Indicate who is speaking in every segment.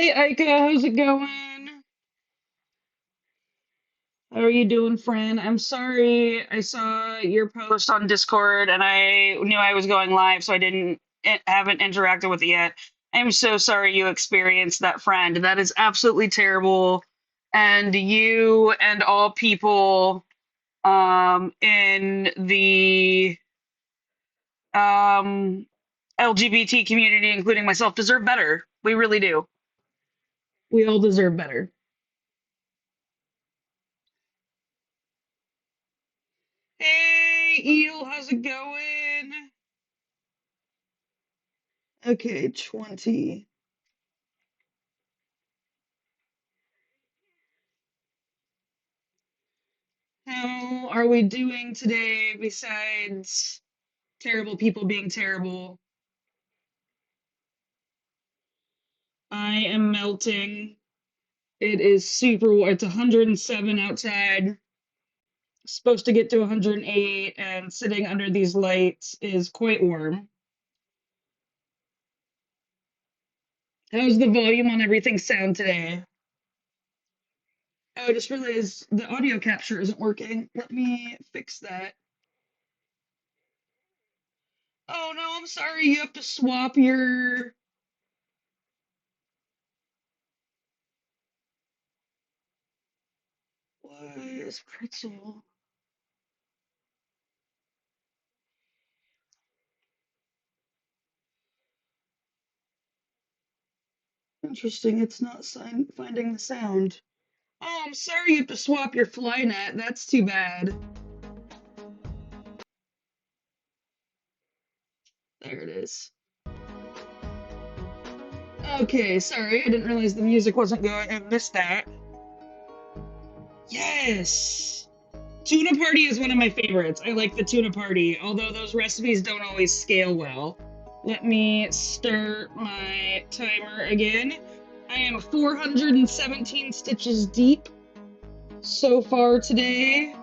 Speaker 1: Hey Ika, how's it going? How are you doing, friend? I'm sorry I saw your post on Discord and I knew I was going live, so I haven't interacted with it yet. I'm so sorry you experienced that, friend. That is absolutely terrible. And you and all people in the um LGBT community, including myself, deserve better. We really do. We all deserve better. Hey, Eel, how's it going? Okay, 20. How are we doing today besides terrible people being terrible? I am melting. It is super warm. It's 107 outside. Supposed to get to 108, and sitting under these lights is quite warm. How's the volume on everything sound today? Oh, I just realized the audio capture isn't working. Let me fix that. Oh no, I'm sorry. You have to swap your. What is pretzel? Interesting, it's not finding the sound. Oh, I'm sorry you have to swap your fly net. That's too bad. There it is. Okay, sorry, I didn't realize the music wasn't going. I missed that. Yes! Tuna Party is one of my favorites. I like the Tuna Party, although those recipes don't always scale well. Let me start my timer again. I am 417 stitches deep so far today.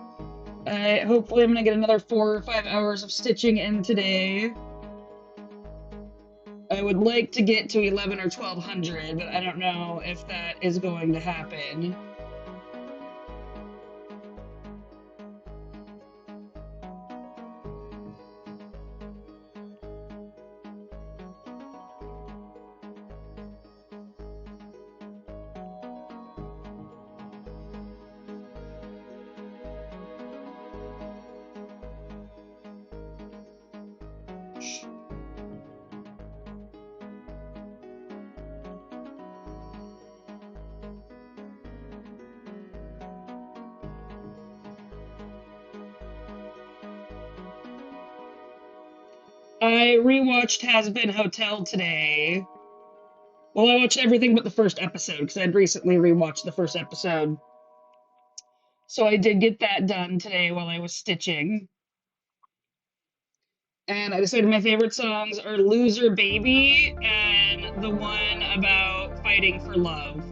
Speaker 1: Hopefully, I'm gonna get another 4 or 5 hours of stitching in today. I would like to get to 11 or 1200, but I don't know if that is going to happen. I rewatched Has Been Hotel today. Well, I watched everything but the first episode because I'd recently rewatched the first episode. So I did get that done today while I was stitching. And I decided my favorite songs are Loser Baby and the one about fighting for love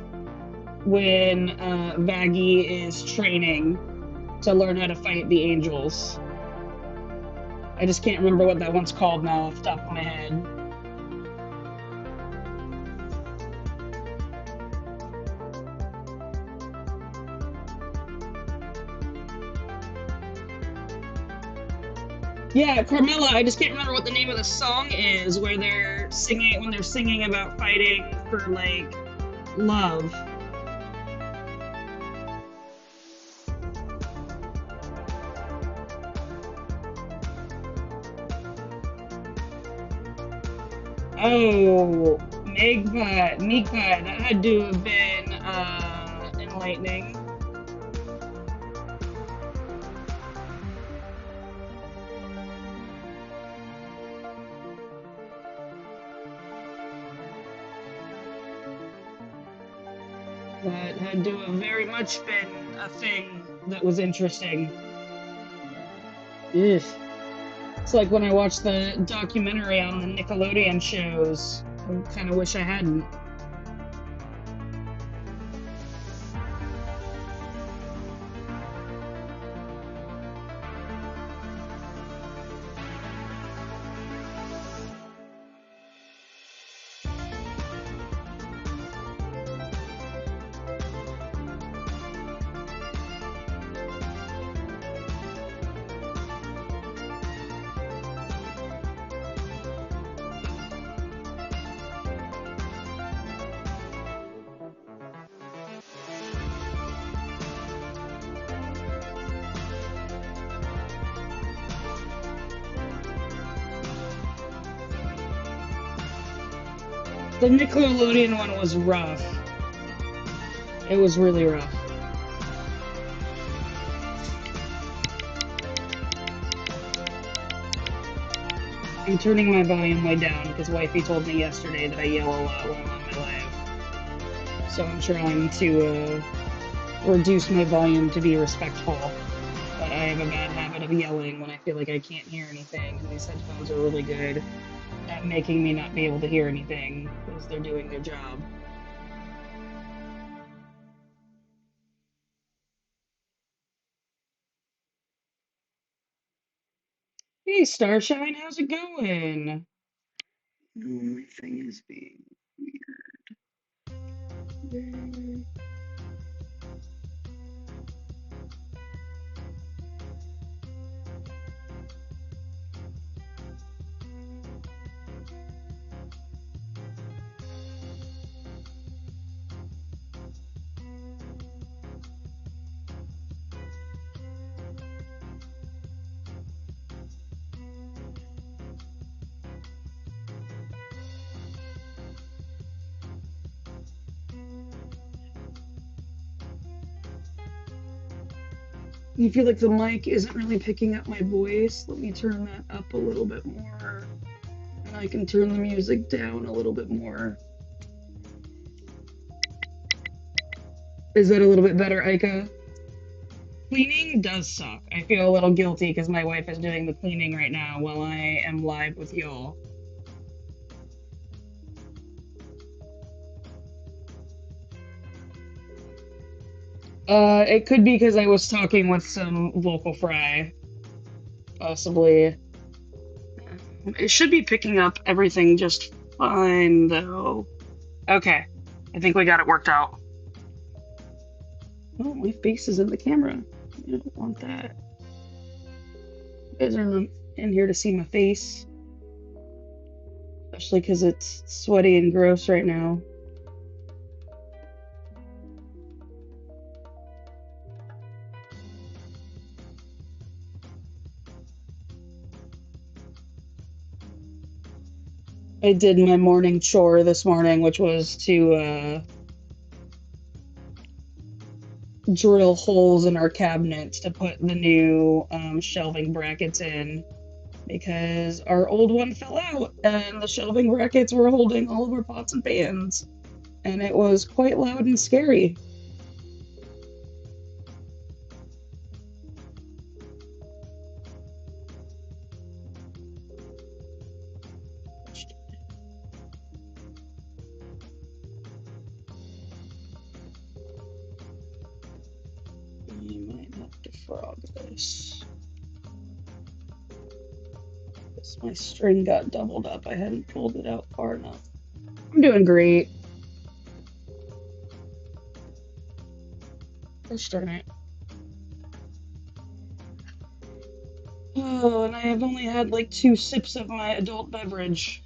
Speaker 1: when Vaggie is training to learn how to fight the angels. I just can't remember what that one's called now off the top of my head. Yeah, Carmela, I just can't remember what the name of the song is where they're singing when they're singing about fighting for like love. Oh, Megpie, that had to have been enlightening. That had to have very much been a thing that was interesting. Ugh. It's like when I watched the documentary on the Nickelodeon shows. I kind of wish I hadn't. The Nickelodeon one was rough. It was really rough. I'm turning my volume way down because wifey told me yesterday that I yell a lot when I'm on my live. So I'm trying to reduce my volume to be respectful. But I have a bad habit of yelling when I feel like I can't hear anything. And these headphones are really good at making me not be able to hear anything because they're doing their job. Hey, Starshine, how's it going? Oh, my thing is being weird. You feel like the mic isn't really picking up my voice? Let me turn that up a little bit more. And I can turn the music down a little bit more. Is that a little bit better, Aika? Cleaning does suck. I feel a little guilty because my wife is doing the cleaning right now while I am live with y'all. It could be because I was talking with some vocal fry, possibly. It should be picking up everything just fine, though. Okay, I think we got it worked out. Oh, my face is in the camera. I don't want that. You guys are in here to see my face, especially because it's sweaty and gross right now. I did my morning chore this morning, which was to drill holes in our cabinets to put the new shelving brackets in because our old one fell out and the shelving brackets were holding all of our pots and pans, and it was quite loud and scary. You might have to frog this. My string got doubled up. I hadn't pulled it out far enough. I'm doing great. Gosh darn it. Oh, and I have only had like 2 sips of my adult beverage.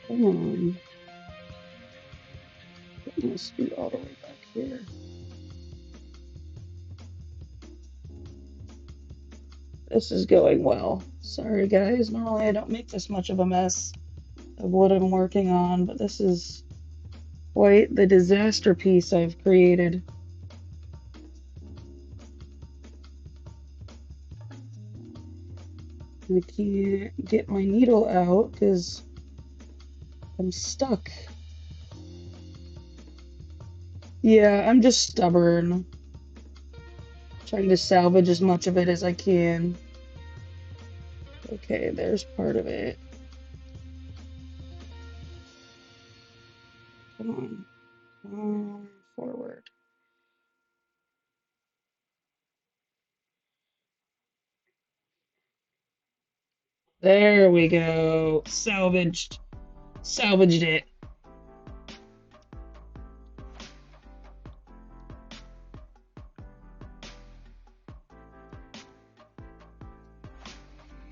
Speaker 1: Come on. It must be all the way back here. This is going well. Sorry, guys. Normally I don't make this much of a mess of what I'm working on, but this is quite the disaster piece I've created. I can't get my needle out because I'm stuck. Yeah, I'm just stubborn. Trying to salvage as much of it as I can. Okay, there's part of it. Come on. Forward. There we go. Salvaged. Salvaged it.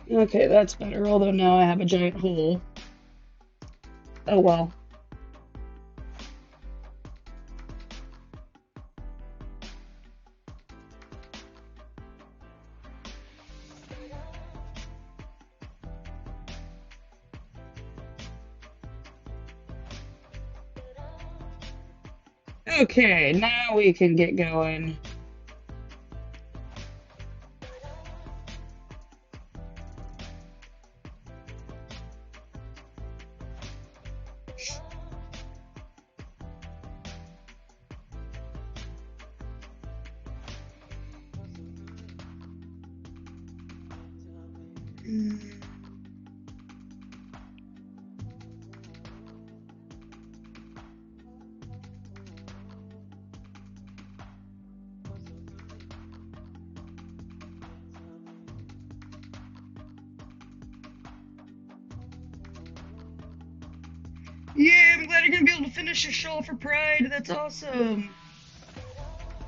Speaker 1: Okay, that's better, although now I have a giant hole. Oh well. Okay, now we can get going. Yeah, I'm glad you're gonna be able to finish your shawl for Pride. That's awesome.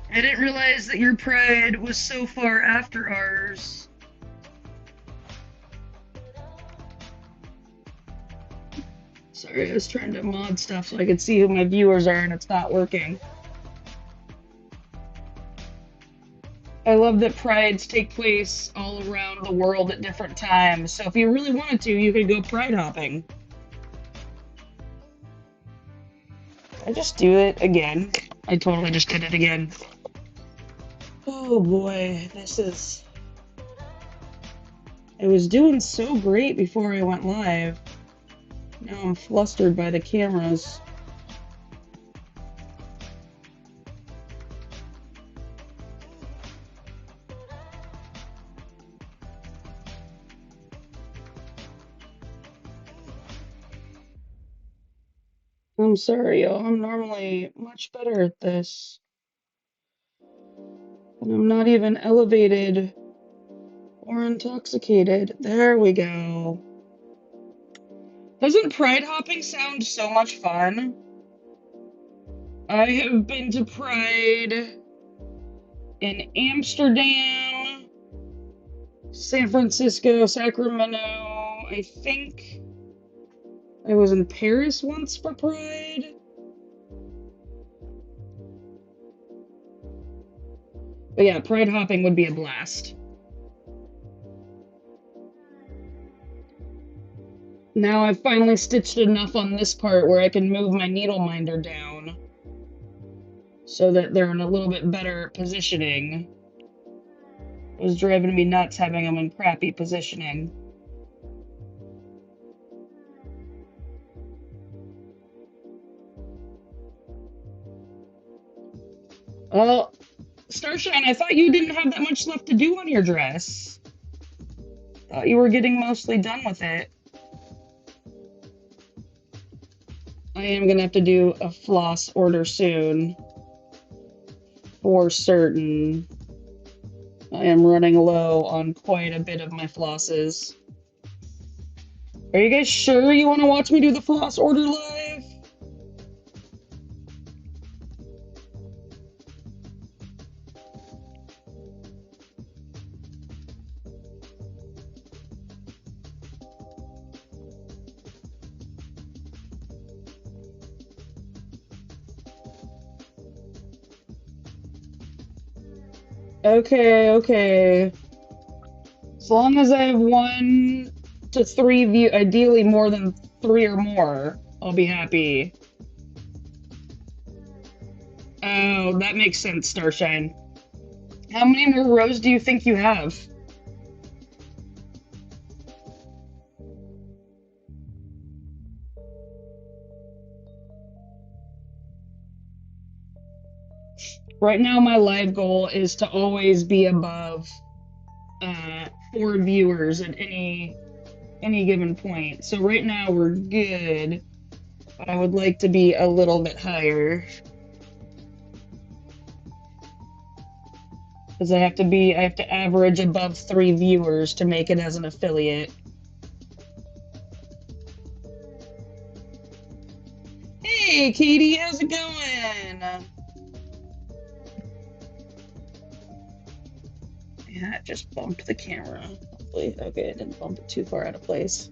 Speaker 1: I didn't realize that your Pride was so far after ours. Sorry, I was trying to mod stuff so I could see who my viewers are and it's not working. I love that Prides take place all around the world at different times, so if you really wanted to, you could go Pride hopping. I just do it again. I totally just did it again. Oh boy, this is... I was doing so great before I went live. Now I'm flustered by the cameras. I'm sorry, y'all. I'm normally much better at this. And I'm not even elevated or intoxicated. There we go. Doesn't Pride hopping sound so much fun? I have been to Pride in Amsterdam, San Francisco, Sacramento. I think I was in Paris once for Pride. But yeah, Pride hopping would be a blast. Now I've finally stitched enough on this part where I can move my needle minder down so that they're in a little bit better positioning. It was driving me nuts having them in crappy positioning. Well, Starshine, I thought you didn't have that much left to do on your dress. Thought you were getting mostly done with it. I am gonna have to do a floss order soon. For certain. I am running low on quite a bit of my flosses. Are you guys sure you want to watch me do the floss order live? Okay, okay. As long as I have 1 to 3 view, ideally more than 3 or more, I'll be happy. Oh, that makes sense, Starshine. How many more rows do you think you have? Right now, my live goal is to always be above 4 viewers at any given point. So right now we're good, but I would like to be a little bit higher. Because I have to average above 3 viewers to make it as an affiliate. Hey, Katie, how's it going? Yeah, it just bumped the camera. Hopefully, okay, I didn't bump it too far out of place.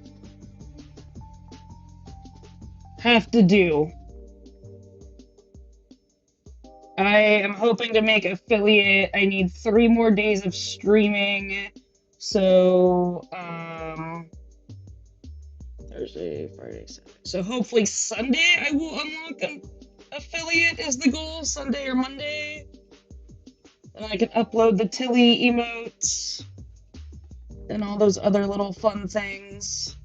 Speaker 1: Have to do. I am hoping to make affiliate. I need 3 more days of streaming. So, Thursday, Friday, Saturday. So hopefully Sunday I will unlock an affiliate is the goal. Sunday or Monday. And I can upload the Tilly emotes and all those other little fun things.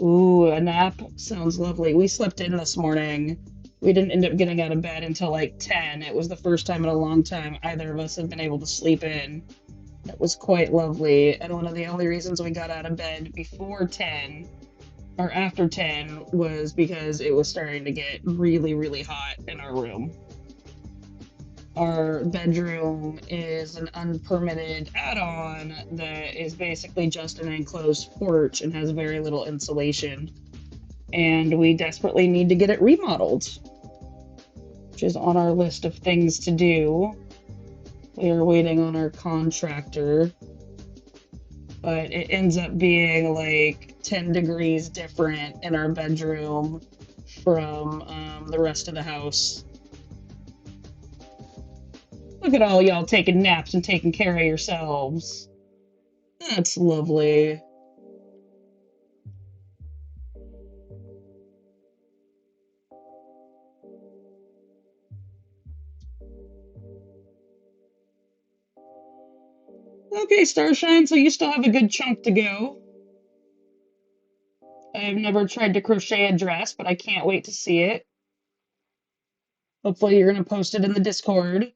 Speaker 1: Ooh, a nap sounds lovely. We slept in this morning. We didn't end up getting out of bed until like 10. It was the first time in a long time either of us have been able to sleep in. It was quite lovely. And one of the only reasons we got out of bed before 10 or after 10 was because it was starting to get really, really hot in our room. Our bedroom is an unpermitted add-on that is basically just an enclosed porch and has very little insulation. And we desperately need to get it remodeled, which is on our list of things to do. We are waiting on our contractor, but it ends up being like 10 degrees different in our bedroom from the rest of the house. Look at all y'all taking naps and taking care of yourselves. That's lovely. Okay, Starshine, so you still have a good chunk to go. I've never tried to crochet a dress, but I can't wait to see it. Hopefully you're going to post it in the Discord.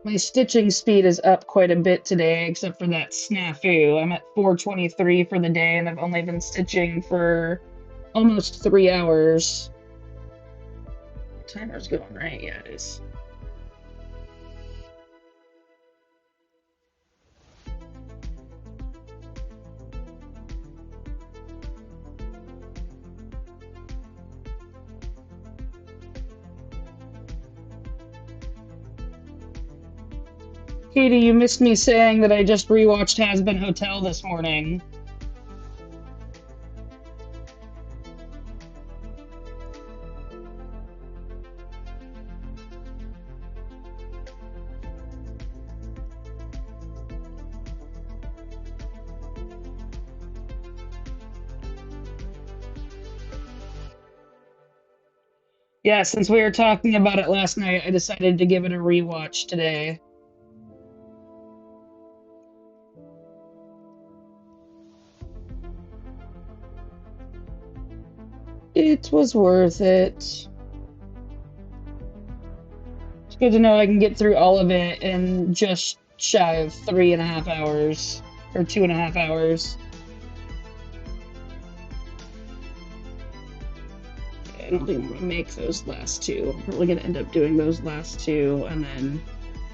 Speaker 1: My stitching speed is up quite a bit today, except for that snafu. I'm at 423 for the day, and I've only been stitching for almost 3 hours. Timer's going right, yeah, it is. Katie, you missed me saying that I just rewatched Has Been Hotel this morning. Yeah, since we were talking about it last night, I decided to give it a rewatch today. It was worth it. It's good to know I can get through all of it in just shy of 3.5 hours, or 2.5 hours. I don't think I'm going to make those last two. I'm probably going to end up doing those last two and then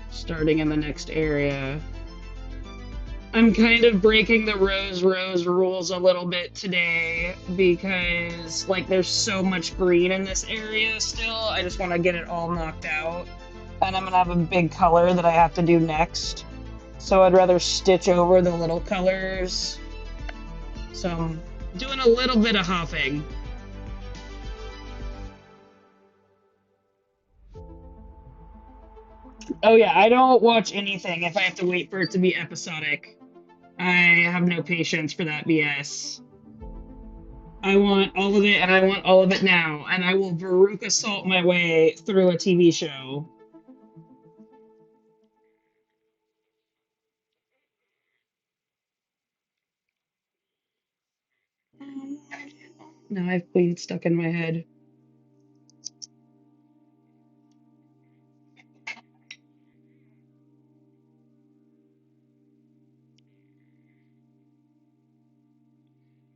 Speaker 1: starting in the next area. I'm kind of breaking the rose rules a little bit today because like there's so much green in this area still. I just want to get it all knocked out. And I'm gonna have a big color that I have to do next. So I'd rather stitch over the little colors. So I'm doing a little bit of huffing. Oh yeah, I don't watch anything if I have to wait for it to be episodic. I have no patience for that BS. I want all of it, and I want all of it now, and I will Veruca Salt my way through a TV show. Now I have Queen stuck in my head.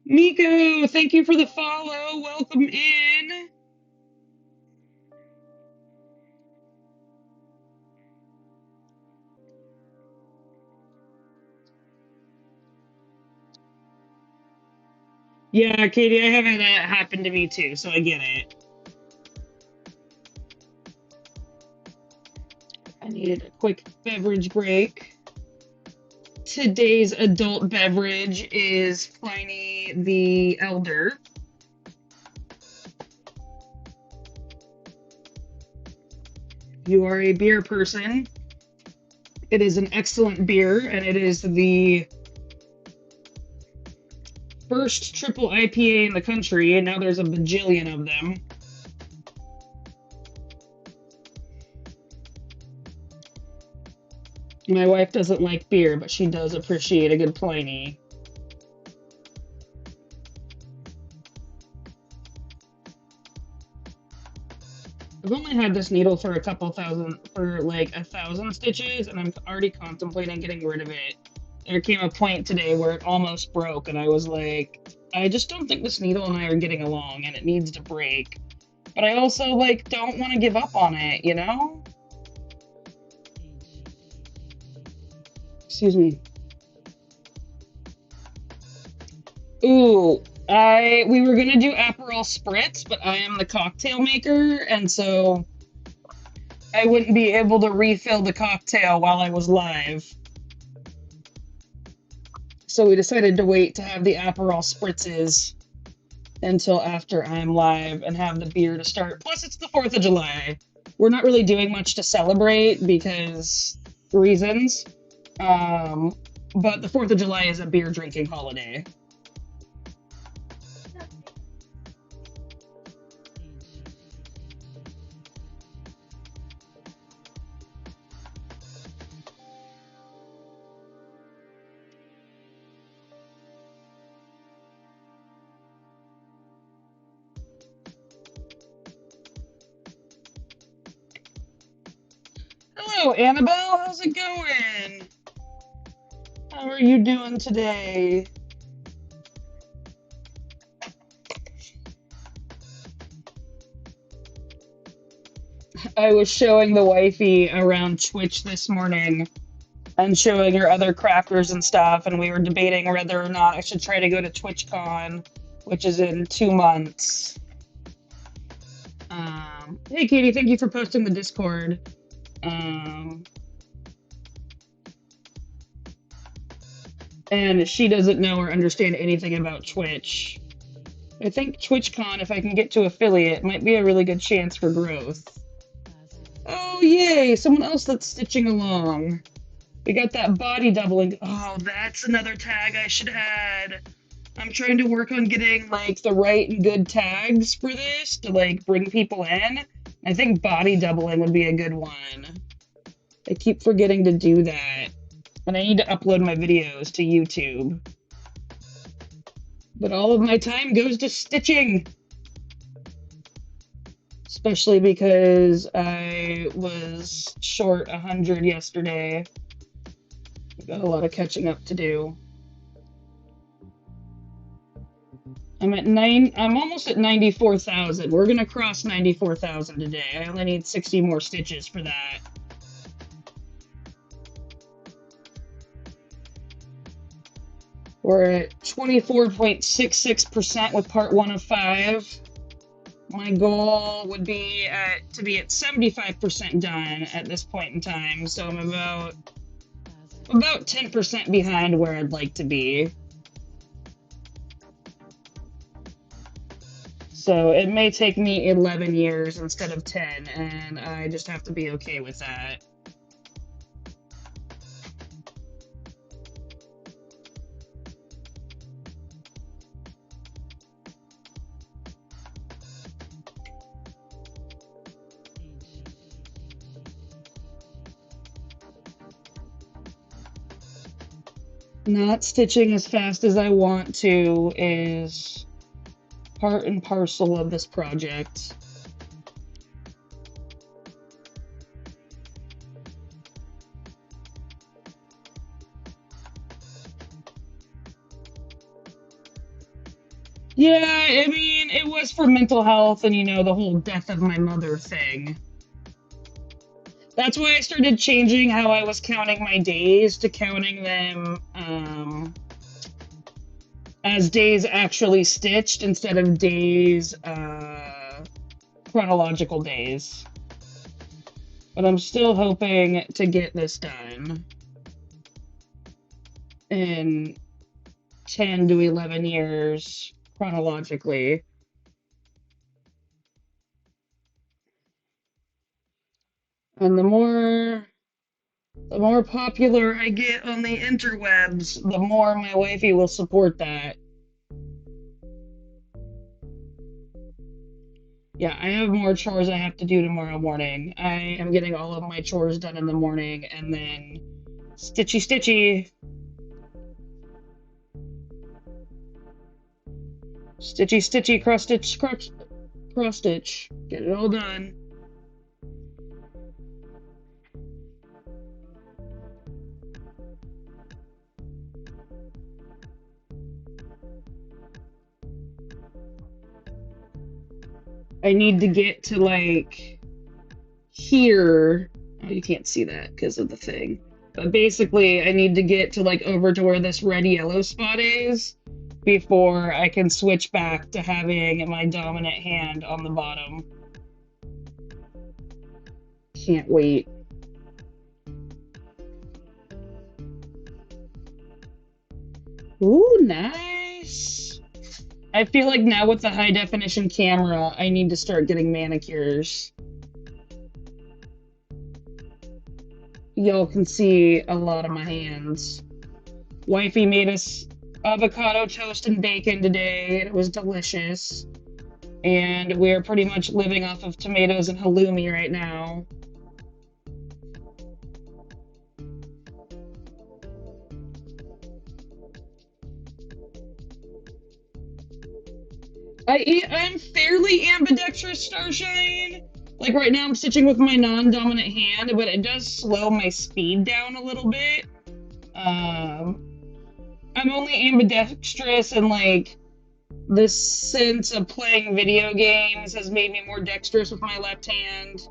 Speaker 1: Miko, thank you for the follow. Welcome in. Yeah, Katie, I have had that happen to me too, so I get it. I needed a quick beverage break. Today's adult beverage is Pliny the Elder. If you are a beer person, it is an excellent beer, and it is the first triple IPA in the country, and now there's a bajillion of them. My wife doesn't like beer, but she does appreciate a good Pliny. I've only had this needle for like 1,000 stitches, and I'm already contemplating getting rid of it. There came a point today where it almost broke, and I was like, I just don't think this needle and I are getting along, and it needs to break. But I also, like, don't want to give up on it, you know? Excuse me. Ooh, we were gonna do Aperol Spritz, but I am the cocktail maker, and so I wouldn't be able to refill the cocktail while I was live. So we decided to wait to have the Aperol Spritzes until after I'm live and have the beer to start. Plus, it's the 4th of July. We're not really doing much to celebrate because reasons. But the 4th of July is a beer drinking holiday. Hello, Annabelle. How's it going? How are you doing today? I was showing the wifey around Twitch this morning and showing her other crafters and stuff, and we were debating whether or not I should try to go to TwitchCon, which is in 2 months. Hey, Katie, thank you for posting the Discord. And she doesn't know or understand anything about Twitch. I think TwitchCon, if I can get to affiliate, might be a really good chance for growth. Oh, yay! Someone else that's stitching along. We got that body doubling. Oh, that's another tag I should add. I'm trying to work on getting, like, the right and good tags for this to, like, bring people in. I think body doubling would be a good one. I keep forgetting to do that. And I need to upload my videos to YouTube. But all of my time goes to stitching. Especially because I was short 100 yesterday. I've got a lot of catching up to do. I'm almost at 94,000. We're gonna cross 94,000 today. I only need 60 more stitches for that. We're at 24.66% with part 1 of 5. My goal would be to be at 75% done at this point in time, so I'm about 10% behind where I'd like to be. So it may take me 11 years instead of 10, and I just have to be okay with that. Not stitching as fast as I want to is part and parcel of this project. Yeah, I mean, it was for mental health and, you know, the whole death of my mother thing. That's why I started changing how I was counting my days to counting them, as days actually stitched instead of days, chronological days. But I'm still hoping to get this done in 10 to 11 years chronologically. And the more popular I get on the interwebs, the more my wifey will support that. Yeah, I have more chores I have to do tomorrow morning. I am getting all of my chores done in the morning, and then stitchy stitchy. Stitchy stitchy cross stitch cross stitch. Get it all done. I need to get to like here. Oh, you can't see that because of the thing. But basically, I need to get to like over to where this red yellow spot is before I can switch back to having my dominant hand on the bottom. Can't wait. Ooh, nice. I feel like now with the high definition camera, I need to start getting manicures. Y'all can see a lot of my hands. Wifey made us avocado toast and bacon today. It was delicious. And we're pretty much living off of tomatoes and halloumi right now. I'm fairly ambidextrous, Starshine. Like right now, I'm stitching with my non-dominant hand, but it does slow my speed down a little bit. I'm only ambidextrous, and like the sense of playing video games has made me more dexterous with my left hand,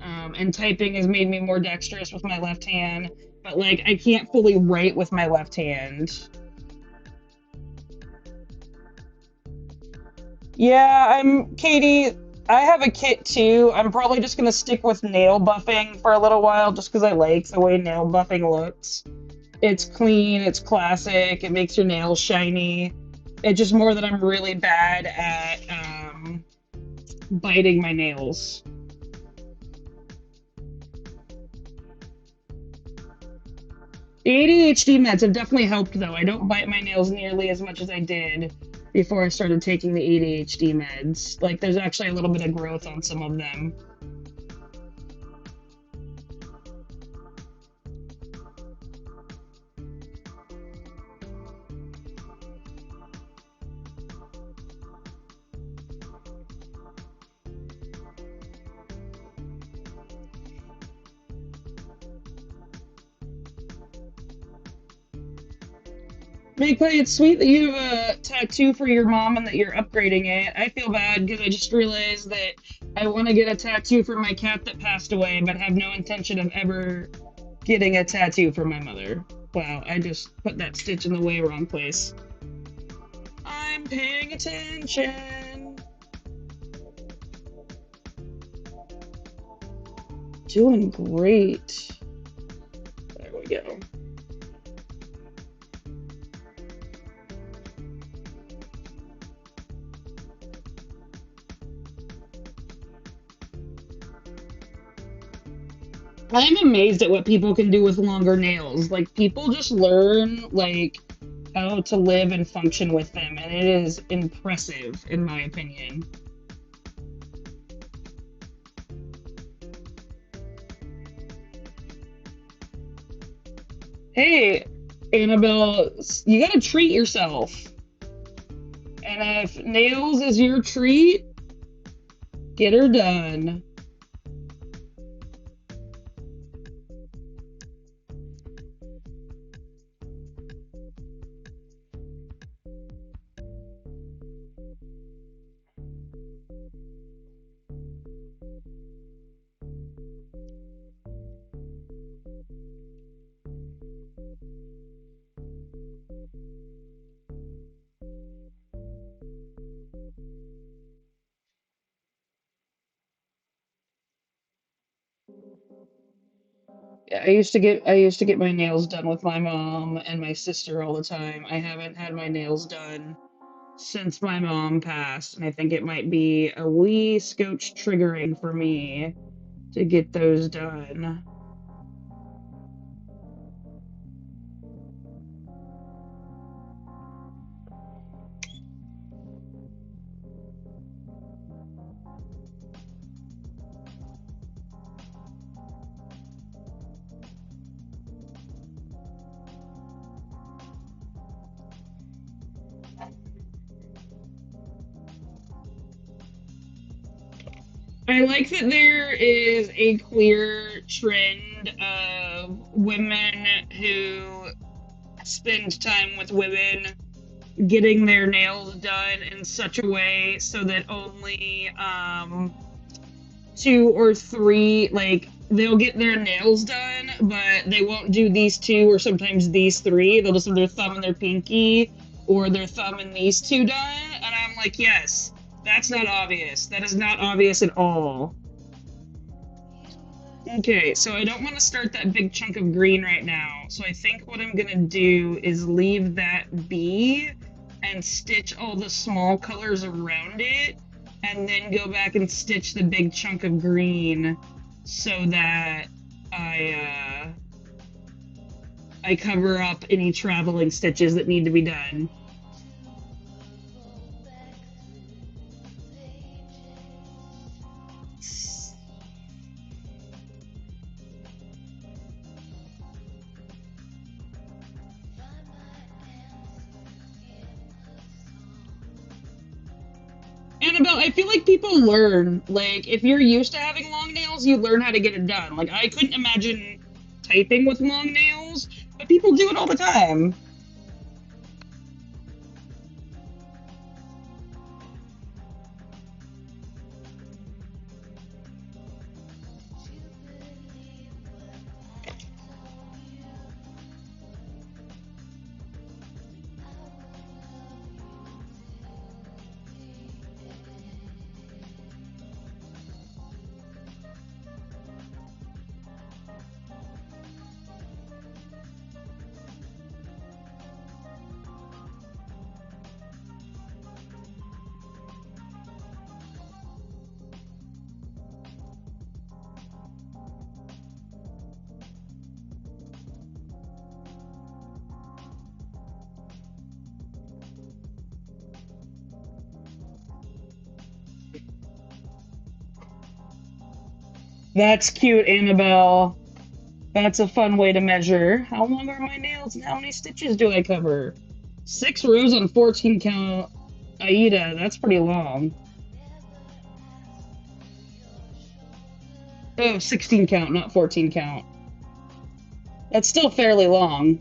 Speaker 1: and typing has made me more dexterous with my left hand. But like, I can't fully write with my left hand. Yeah, Katie. I have a kit too. I'm probably just gonna stick with nail buffing for a little while, just because I like the way nail buffing looks. It's clean, it's classic, it makes your nails shiny. It's just more that I'm really bad at biting my nails. The ADHD meds have definitely helped, though. I don't bite my nails nearly as much as I did before I started taking the ADHD meds. Like, there's actually a little bit of growth on some of them. Clay, it's sweet that you have a tattoo for your mom and that you're upgrading it. I feel bad because I just realized that I want to get a tattoo for my cat that passed away, but have no intention of ever getting a tattoo for my mother. Wow, I just put that stitch in the way wrong place. I'm paying attention. Doing great. There we go. I'm amazed at what people can do with longer nails. Like, people just learn, like, how to live and function with them, and it is impressive, in my opinion. Hey, Annabelle, you gotta treat yourself. And if nails is your treat, get her done. Yeah, I used to get my nails done with my mom and my sister all the time. I haven't had my nails done since my mom passed, and I think it might be a wee scotch triggering for me to get those done. I like that there is a clear trend of women who spend time with women getting their nails done in such a way so that only two or three, like, they'll get their nails done, but they won't do these two or sometimes these three. They'll just have their thumb and their pinky or their thumb and these two done. And I'm like, yes, that's not obvious. That is not obvious at all. Okay, so I don't want to start that big chunk of green right now. So I think what I'm gonna do is leave that be and stitch all the small colors around it, and then go back and stitch the big chunk of green so that I I cover up any traveling stitches that need to be done. Annabelle, I feel like people learn. Like, if you're used to having long nails, you learn how to get it done. Like, I couldn't imagine typing with long nails, but people do it all the time. That's cute, Annabelle. That's a fun way to measure. How long are my nails and how many stitches do I cover? 6 rows on 14 count. Aida, that's pretty long. Oh, 16 count, not 14 count. That's still fairly long.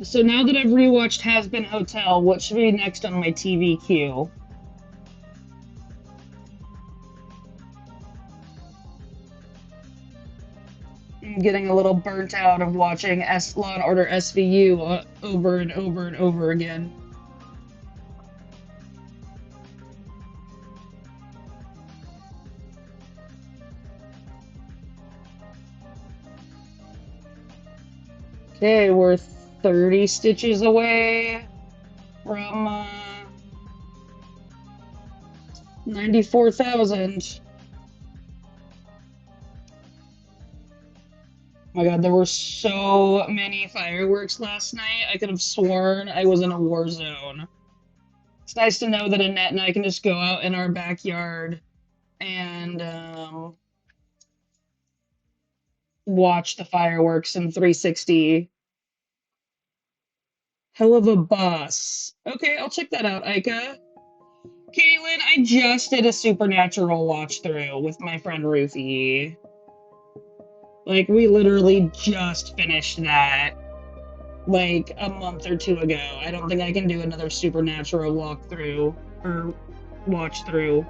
Speaker 1: So now that I've rewatched Has Been Hotel, what should be next on my TV queue? I'm getting a little burnt out of watching Law and Order SVU over and over and over again. Okay, we're 30 stitches away from 94,000. Oh my god, there were so many fireworks last night. I could have sworn I was in a war zone. It's nice to know that Annette and I can just go out in our backyard and watch the fireworks in 360. Hell of a bus. Okay, I'll check that out, Aika. Caitlin, I just did a Supernatural watch through with my friend Ruthie. Like, we literally just finished that, like, a month or two ago. I don't think I can do another Supernatural walkthrough, or watch through.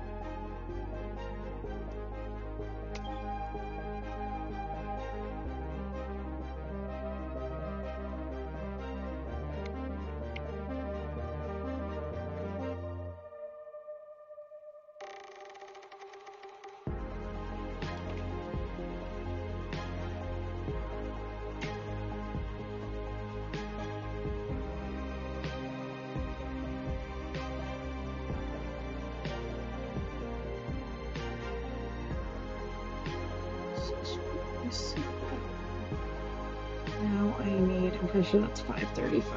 Speaker 1: Now I need, I'm pretty sure that's 535.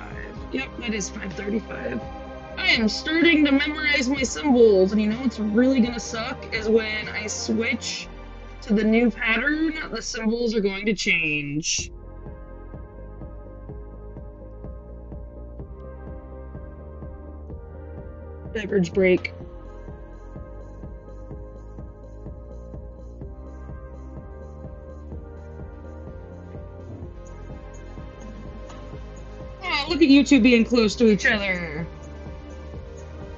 Speaker 1: Yep, that is 535. I am starting to memorize my symbols, and you know what's really gonna suck is when I switch to the new pattern, the symbols are going to change. Beverage break. Oh, look at you two being close to each other.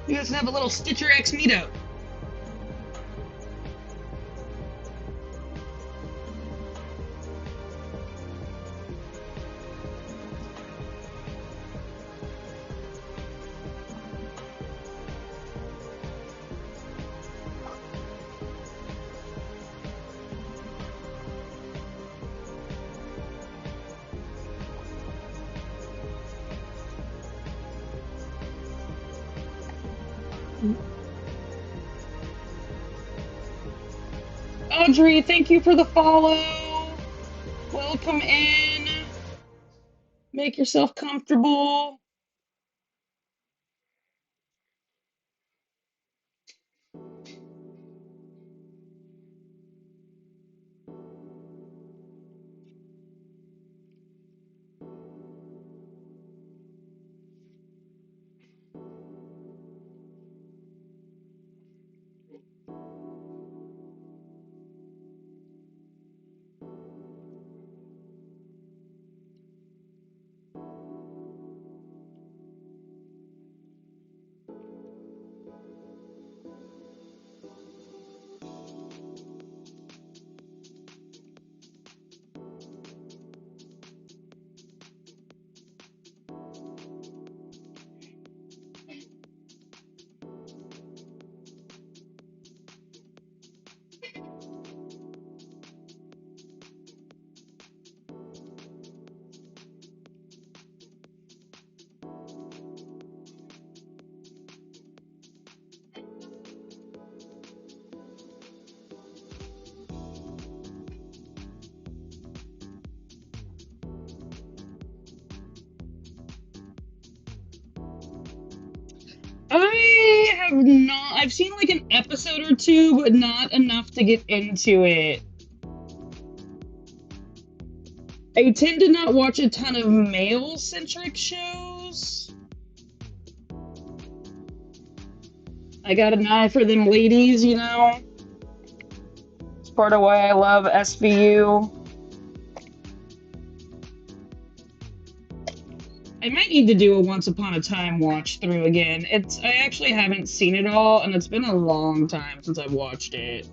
Speaker 1: You guys can have a little StitcherX meetup. Audrey, thank you for the follow. Welcome in. Make yourself comfortable. I have not. I've seen like an episode or two, but not enough to get into it. I tend to not watch a ton of male-centric shows. I got an eye for them ladies, you know? It's part of why I love SVU. I might need to do a Once Upon a Time watch through again. I actually haven't seen it all, and it's been a long time since I've watched it.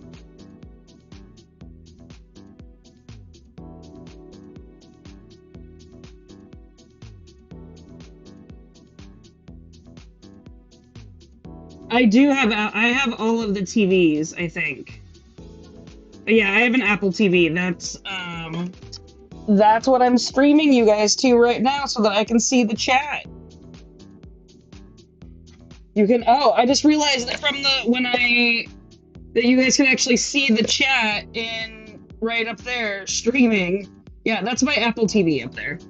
Speaker 1: I have all of the TVs, I think. But yeah, I have an Apple TV. That's what I'm streaming you guys to right now so that I can see the chat. You can, oh, I just realized that that you guys can actually see the chat in right up there streaming. Yeah, that's my Apple TV up there.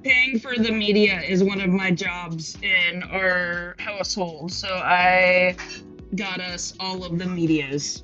Speaker 1: Paying for the media is one of my jobs in our household, so I got us all of the medias.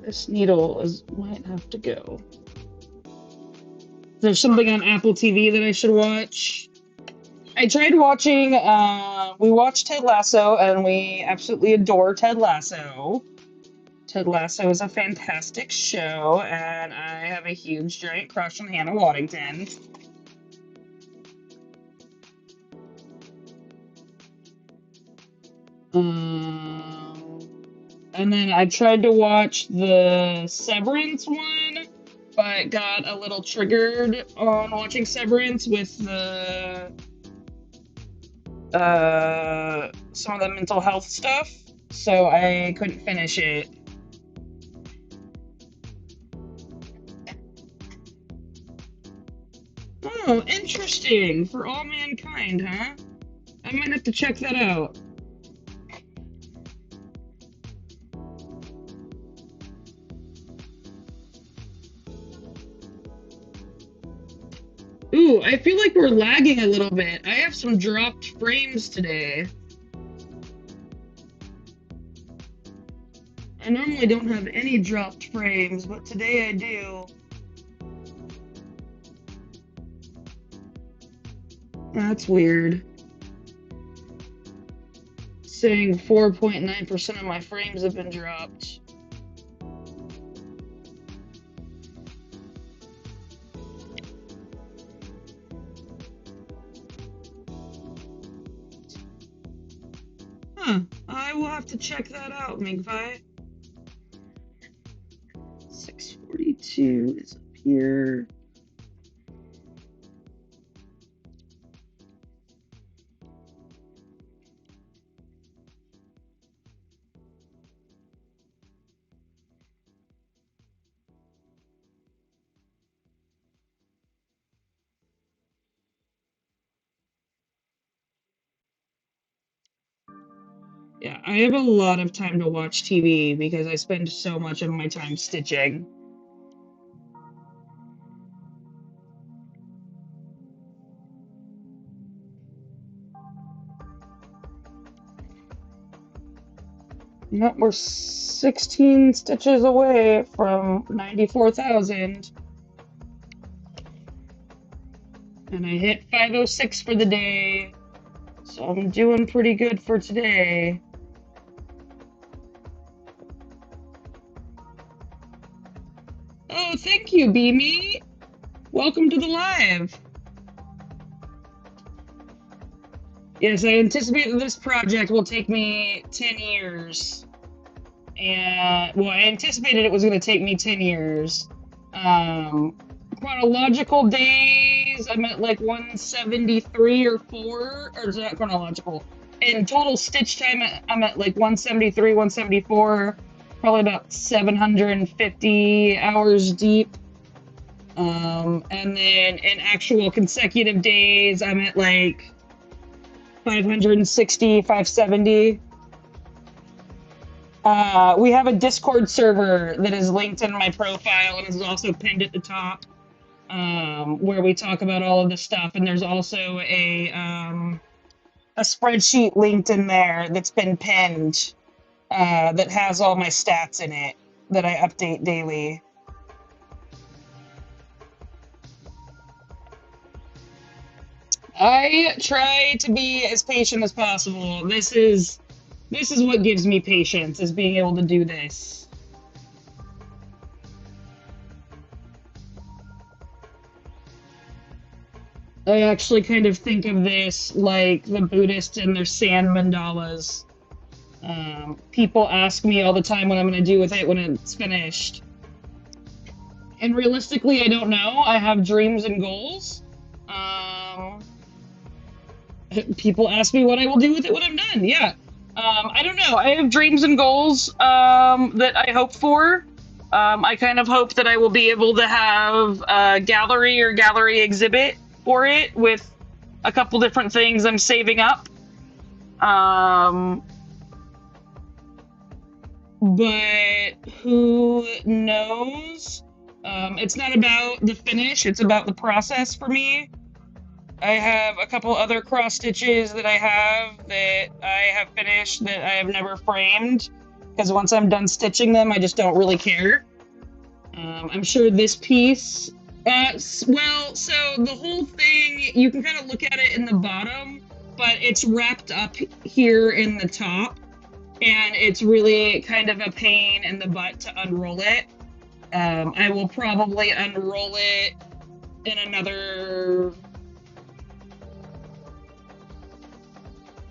Speaker 1: This needle might have to go. There's something on Apple TV that I should watch. I tried watching, we watched Ted Lasso, and we absolutely adore Ted Lasso. Ted Lasso is a fantastic show, and I have a huge, giant crush on Hannah Waddington. And then I tried to watch the Severance one, but got a little triggered on watching Severance with the some of the mental health stuff, so I couldn't finish it. Oh, interesting. For All Mankind, huh? I might have to check that out. Ooh, I feel like we're lagging a little bit. I have some dropped frames today. I normally don't have any dropped frames, but today I do. That's weird. Saying 4.9% of my frames have been dropped. Huh. I will have to check that out, Migvi. 642 is up here. Yeah, I have a lot of time to watch TV because I spend so much of my time stitching. Yep, we're 16 stitches away from 94,000. And I hit 506 for the day. So I'm doing pretty good for today. Oh, thank you, Beamy. Welcome to the live. Yes, I anticipate that this project will take me 10 years. And, well, I anticipated it was going to take me 10 years. Chronological days, I'm at like 173 or 4, or is that chronological? In total stitch time, I'm at like 173, 174, probably about 750 hours deep. And then in actual consecutive days, I'm at like 560, 570. We have a Discord server that is linked in my profile and is also pinned at the top, where we talk about all of this stuff. And there's also a spreadsheet linked in there that's been pinned that has all my stats in it that I update daily. I try to be as patient as possible. This is what gives me patience, is being able to do this. I actually kind of think of this like the Buddhists and their sand mandalas. People ask me all the time what I'm going to do with it when it's finished. And realistically, I don't know. I have dreams and goals. People ask me what I will do with it when I'm done. Yeah. I don't know. I have dreams and goals that I hope for. I kind of hope that I will be able to have a gallery or gallery exhibit for it with a couple different things I'm saving up. But who knows? It's not about the finish, it's about the process for me. I have a couple other cross stitches that I have finished that I have never framed because once I'm done stitching them, I just don't really care. I'm sure this piece, well, so the whole thing, you can kind of look at it in the bottom, but it's wrapped up here in the top, and it's really kind of a pain in the butt to unroll it. I will probably unroll it in another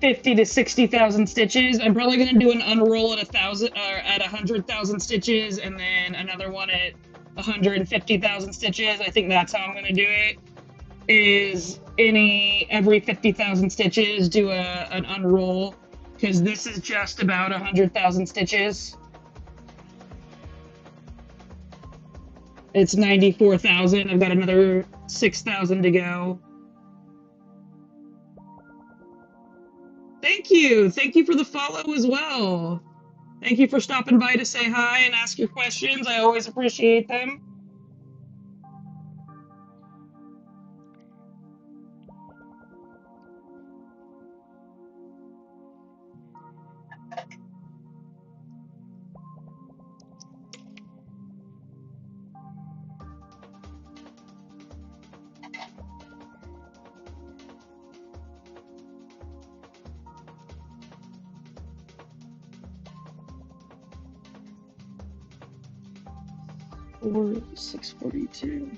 Speaker 1: 50 to 60,000 stitches. I'm probably going to do an unroll at 1,000 or at 100,000 stitches, and then another one at 150,000 stitches. I think that's how I'm going to do it. Is every 50,000 stitches do an unroll, because this is just about 100,000 stitches. It's 94,000. I've got another 6,000 to go. Thank you. Thank you for the follow as well. Thank you for stopping by to say hi and ask your questions. I always appreciate them. Or 642.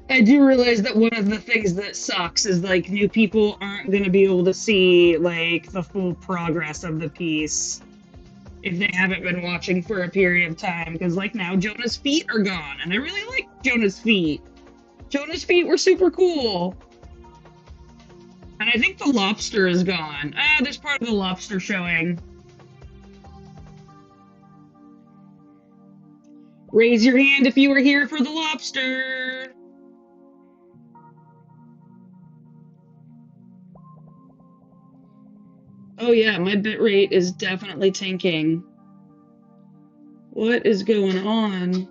Speaker 1: I do realize that one of the things that sucks is like new people aren't going to be able to see like the full progress of the piece if they haven't been watching for a period of time, because like now Jonah's feet are gone and I really like Jonah's feet. Jonah's feet were super cool. And I think the lobster is gone. There's part of the lobster showing. Raise your hand if you were here for the lobster. Oh yeah, my bitrate is definitely tanking. What is going on?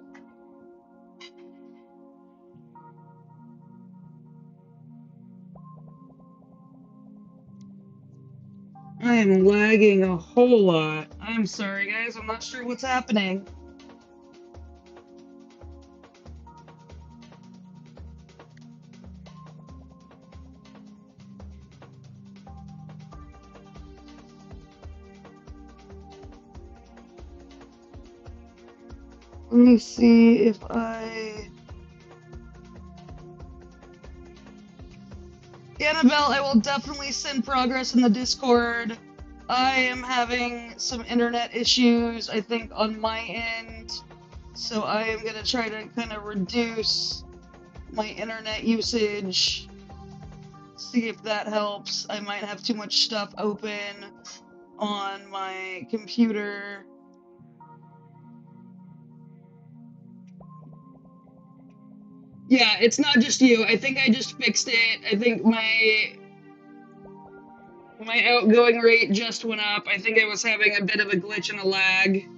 Speaker 1: I am lagging a whole lot. I'm sorry guys, I'm not sure what's happening. Let me see if Annabelle, I will definitely send progress in the Discord. I am having some internet issues, I think, on my end. So I am going to try to kind of reduce my internet usage. See if that helps. I might have too much stuff open on my computer. Yeah, it's not just you. I think I just fixed it. I think my outgoing rate just went up. I think I was having a bit of a glitch and a lag.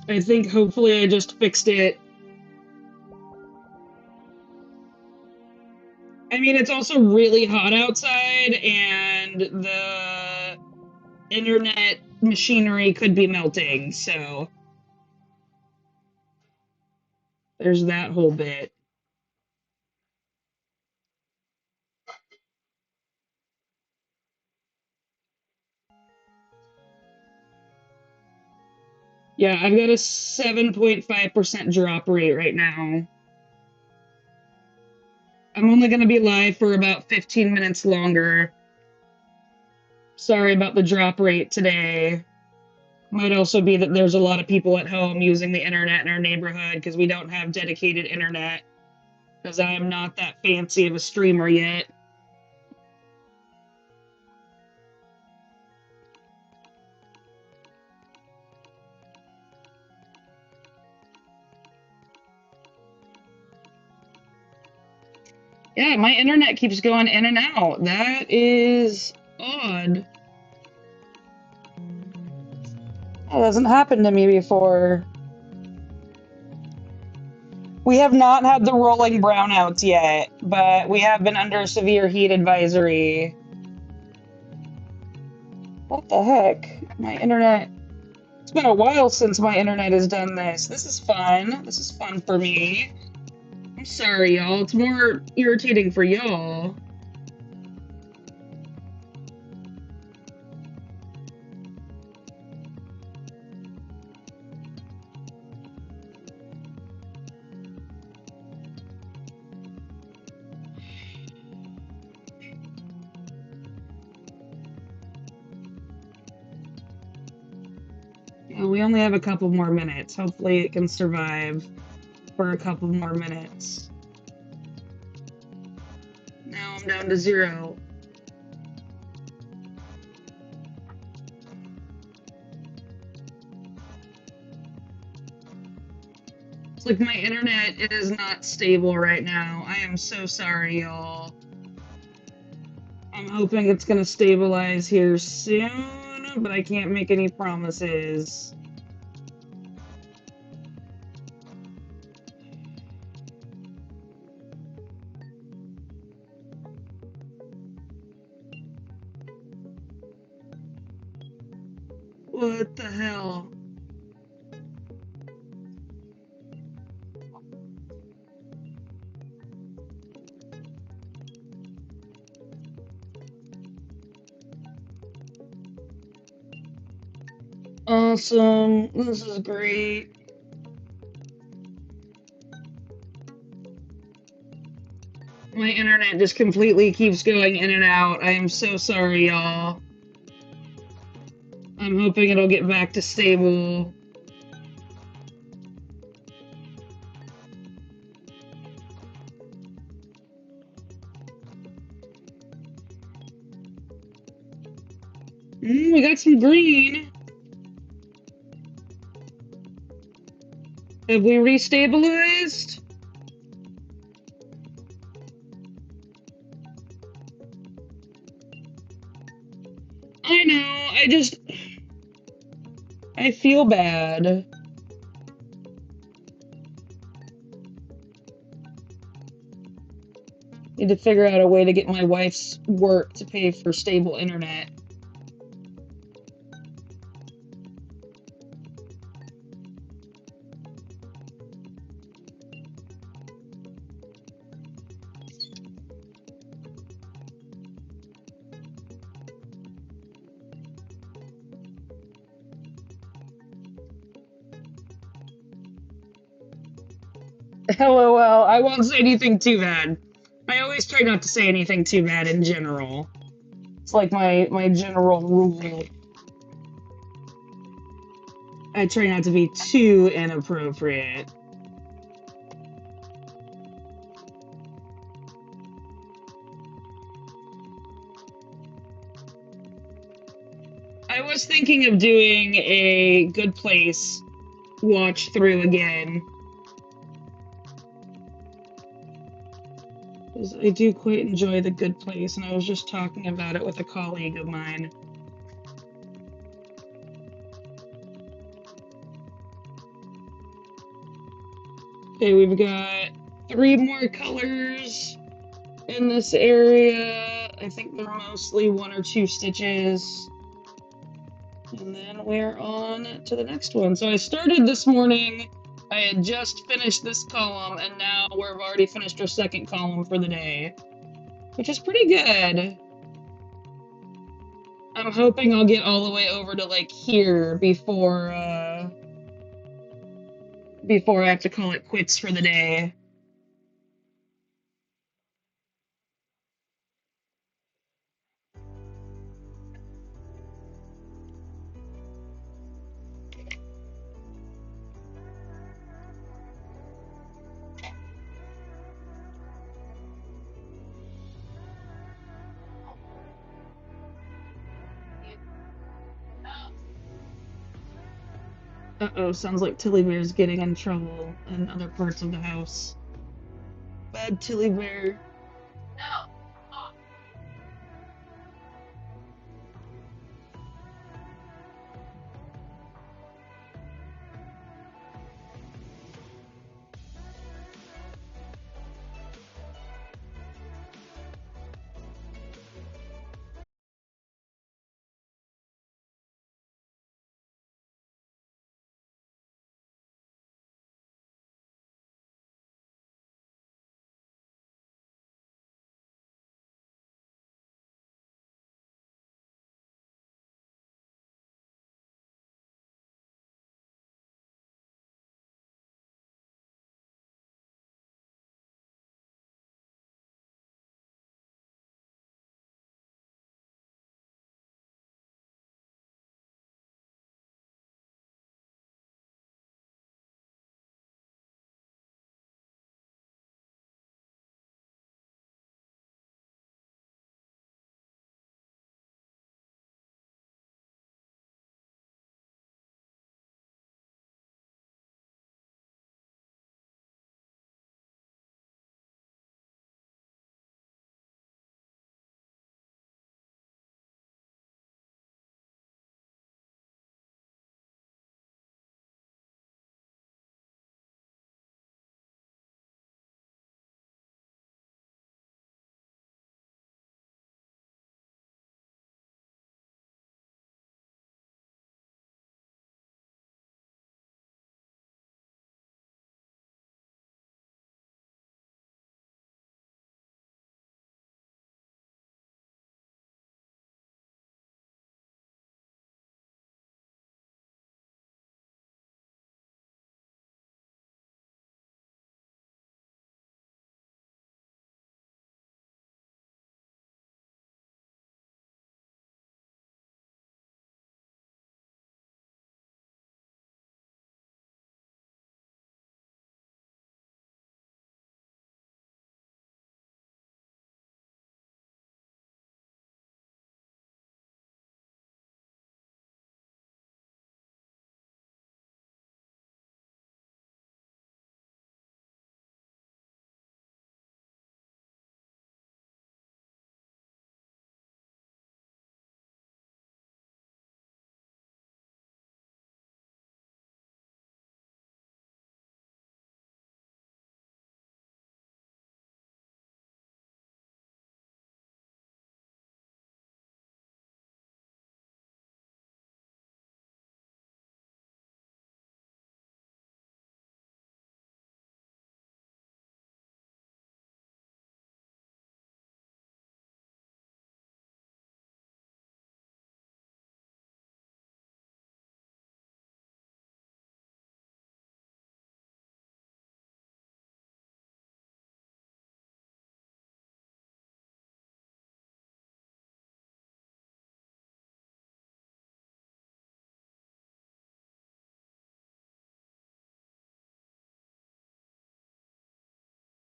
Speaker 1: I think hopefully I just fixed it. I mean, it's also really hot outside, and the internet machinery could be melting, so there's that whole bit. Yeah, I've got a 7.5% drop rate right now. I'm only going to be live for about 15 minutes longer. Sorry about the drop rate today. Might also be that there's a lot of people at home using the internet in our neighborhood because we don't have dedicated internet. Because I am not that fancy of a streamer yet. Yeah, my internet keeps going in and out. That is odd. That hasn't happened to me before. We have not had the rolling brownouts yet, but we have been under a severe heat advisory. What the heck? My internet. It's been a while since my internet has done this. This is fun. This is fun for me. I'm sorry, y'all. It's more irritating for y'all. We only have a couple more minutes. Hopefully it can survive for a couple more minutes. Now I'm down to 0. It's like my internet is not stable right now. I am so sorry, y'all. I'm hoping it's gonna stabilize here soon, but I can't make any promises. What the hell? Awesome. This is great. My internet just completely keeps going in and out. I am so sorry, y'all. I'm hoping it'll get back to stable. We got some green. Have we restabilized? I know, I feel bad. Need to figure out a way to get my wife's work to pay for stable internet. LOL, I won't say anything too bad. I always try not to say anything too bad in general. It's like my general rule. I try not to be too inappropriate. I was thinking of doing a Good Place watch through again. Because I do quite enjoy The Good Place, and I was just talking about it with a colleague of mine. Okay, we've got 3 more colors in this area. I think they're mostly 1 or 2 stitches. And then we're on to the next one. So I started this morning, I had just finished this column, and now we've already finished our second column for the day, which is pretty good. I'm hoping I'll get all the way over to like here before I have to call it quits for the day. Uh-oh, sounds like Tilly Bear's getting in trouble in other parts of the house. Bad Tilly Bear.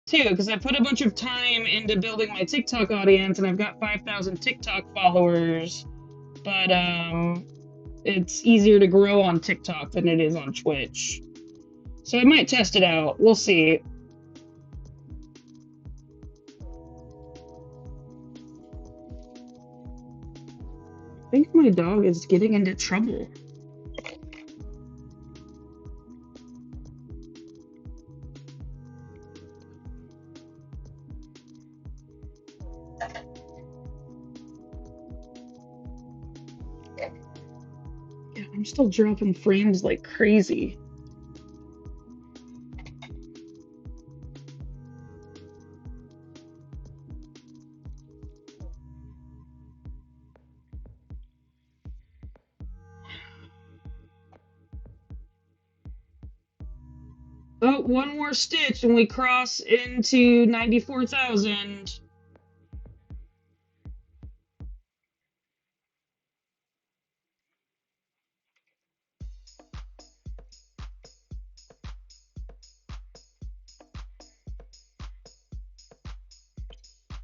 Speaker 1: Too, because I put a bunch of time into building my TikTok audience and I've got 5,000 TikTok followers, but it's easier to grow on TikTok than it is on Twitch. So I might test it out. We'll see. I think my dog is getting into trouble. Yeah, I'm still dropping frames like crazy. Oh, one more stitch and we cross into 94,000.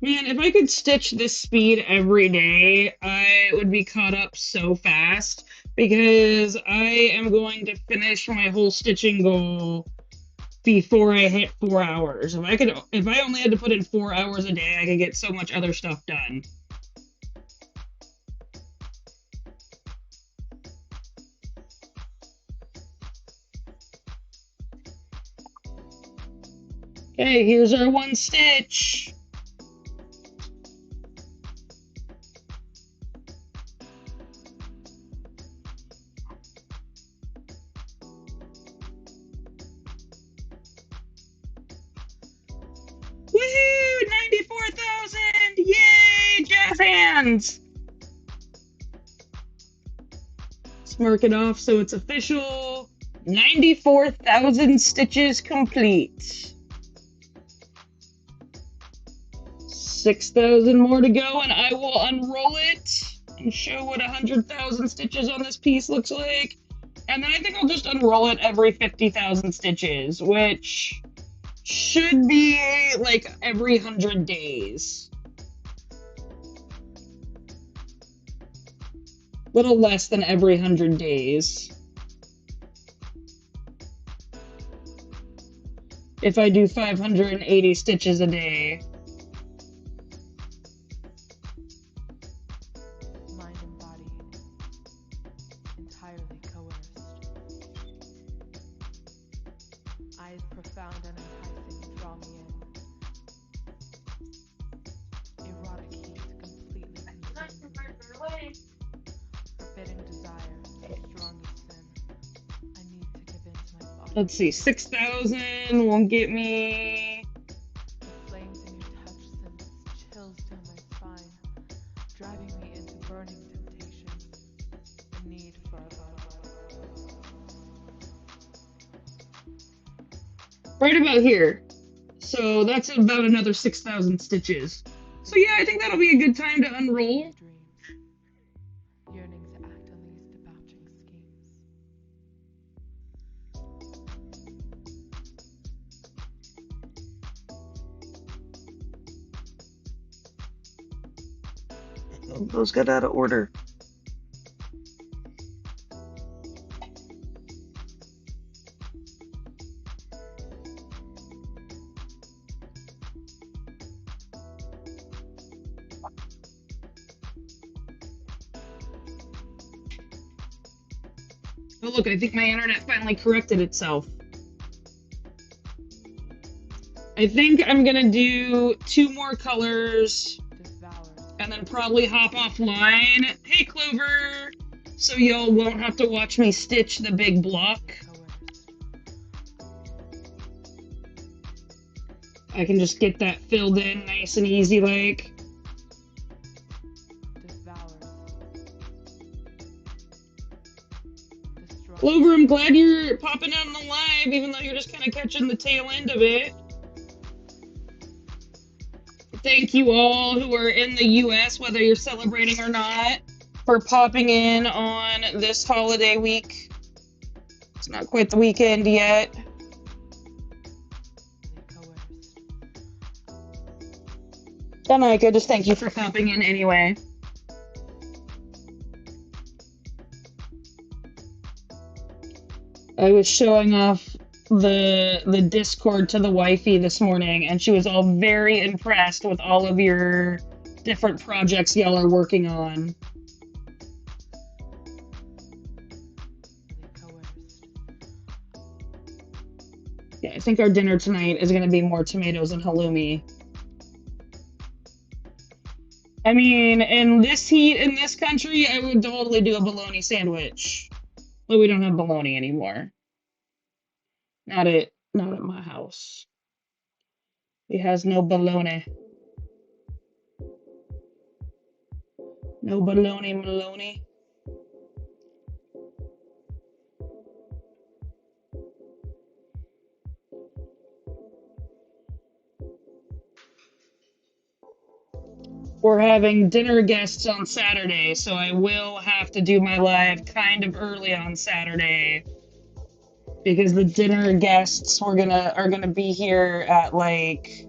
Speaker 1: Man, if I could stitch this speed every day, I would be caught up so fast. because I am going to finish my whole stitching goal before I hit 4 hours. If I only had to put in 4 hours a day, I could get so much other stuff done. Okay, here's our one stitch. Woohoo! 94,000! Yay! Jazz hands! Let's mark it off so it's official. 94,000 stitches complete. 6,000 more to go, and I will unroll it and show what 100,000 stitches on this piece looks like. And then I think I'll just unroll it every 50,000 stitches, which should be like every 100 days. Little less than every 100 days. If I do 580 stitches a day.
Speaker 2: Mind and body, entirely coerced. Eyes profound and enticing draw me in. Erotic heat completely consumed me. Forbidding desire, the strongest sin. I need to give in to my body.
Speaker 1: Let's see, 6,000 won't get me.
Speaker 2: The flames in your touch sends chills down my spine, driving me into burning temptation. The need for a body.
Speaker 1: Right about here. So that's about another 6,000 stitches. So yeah, I think that'll be a good time to unroll.
Speaker 2: Yearning to act on these debauching schemes.
Speaker 1: Those got out of order. Oh look, I think my internet finally corrected itself. I think I'm gonna do 2 more colors and then probably hop offline. Hey Clover! So y'all won't have to watch me stitch the big block. I can just get that filled in nice and easy like. Clover, I'm glad you're popping on the live, even though you're just kind of catching the tail end of it. Thank you all who are in the US, whether you're celebrating or not, for popping in on this holiday week. It's not quite the weekend yet. Danica, just thank you for popping in anyway. I was showing off the Discord to the wifey this morning, and she was all very impressed with all of your different projects y'all are working on. Yeah, I think our dinner tonight is going to be more tomatoes and halloumi. I mean, in this heat, in this country, I would totally do a bologna sandwich. But we don't have bologna anymore. Not at my house. It has no bologna. No bologna, maloney. We're having dinner guests on Saturday, so I will have to do my live kind of early on Saturday. Because the dinner guests are gonna be here at like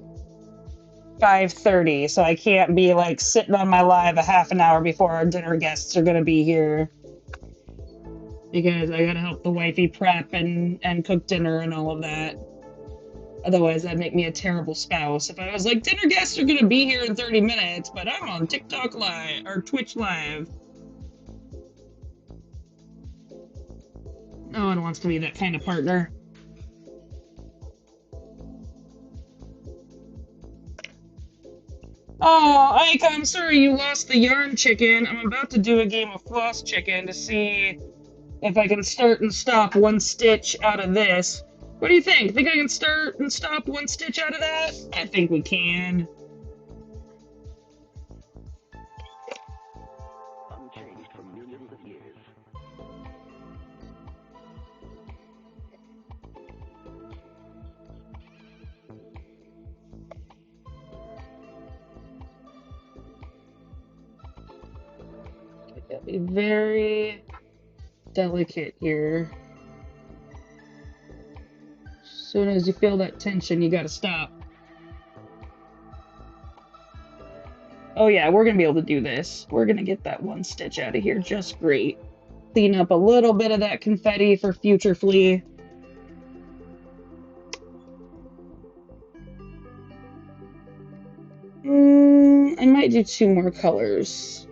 Speaker 1: 5:30, so I can't be like sitting on my live a half an hour before our dinner guests are gonna be here. because I gotta help the wifey prep and cook dinner and all of that. Otherwise, that'd make me a terrible spouse. If I was like, dinner guests are gonna be here in 30 minutes, but I'm on TikTok Live or Twitch Live. No one wants to be that kind of partner. Oh, Ike, I'm sorry you lost the yarn chicken. I'm about to do a game of floss chicken to see if I can start and stop one stitch out of this. What do you think? Think I can start and stop one stitch out of that? I think we can.
Speaker 3: Unchanged for millions of years.
Speaker 1: Gotta be very delicate here. As soon as you feel that tension, you gotta stop. Oh yeah, we're gonna be able to do this. We're gonna get that one stitch out of here just great. Clean up a little bit of that confetti for future flea. I might do 2 more colors.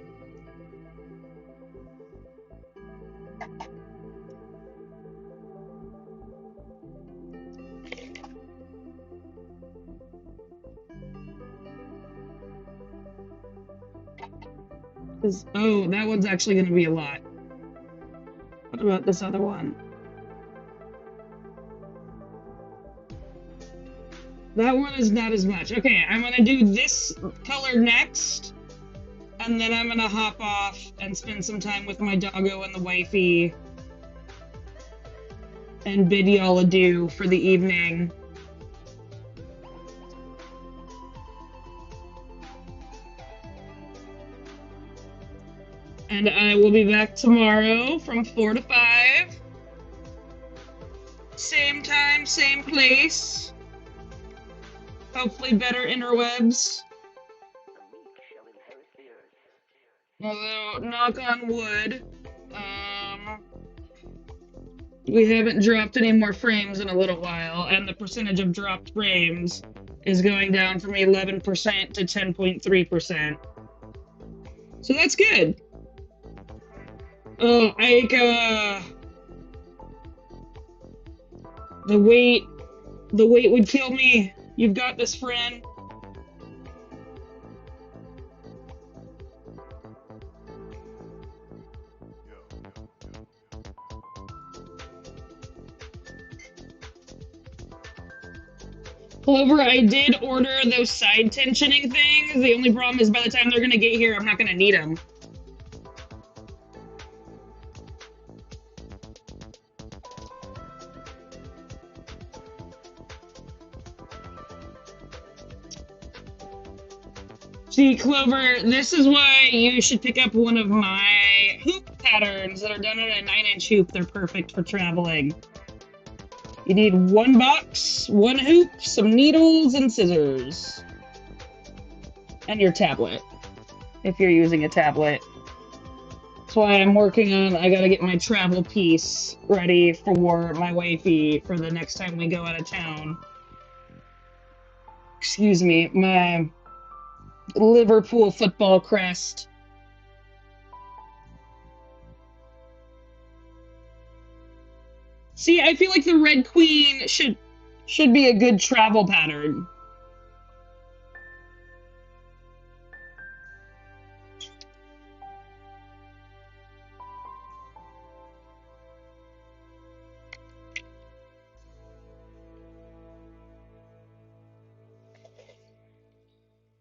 Speaker 1: Oh, that one's actually going to be a lot. What about this other one? That one is not as much. Okay, I'm going to do this color next. And then I'm going to hop off and spend some time with my doggo and the wifey. And bid y'all adieu for the evening. And I will be back tomorrow from 4 to 5. Same time, same place. Hopefully better interwebs. Although, knock on wood, we haven't dropped any more frames in a little while, and the percentage of dropped frames is going down from 11% to 10.3%. So that's good. Oh, Ike, the weight would kill me. You've got this, friend. Clover, I did order those side tensioning things. The only problem is by the time they're gonna get here, I'm not gonna need them. See, Clover, this is why you should pick up one of my hoop patterns that are done in a 9-inch hoop. They're perfect for traveling. You need 1 box, 1 hoop, some needles, and scissors. And your tablet, if you're using a tablet. That's why I'm working on, I gotta get my travel piece ready for my wifey for the next time we go out of town. Excuse me, my Liverpool football crest. See, I feel like the Red Queen should be a good travel pattern.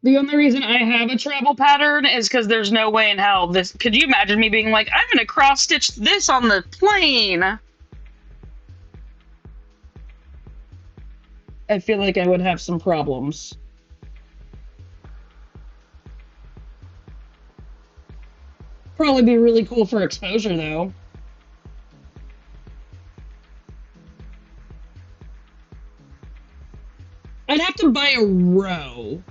Speaker 1: The only reason I have a travel pattern is because there's no way in hell this... Could you imagine me being like, I'm gonna cross-stitch this on the plane? I feel like I would have some problems. Probably be really cool for exposure, though. I'd have to buy a row.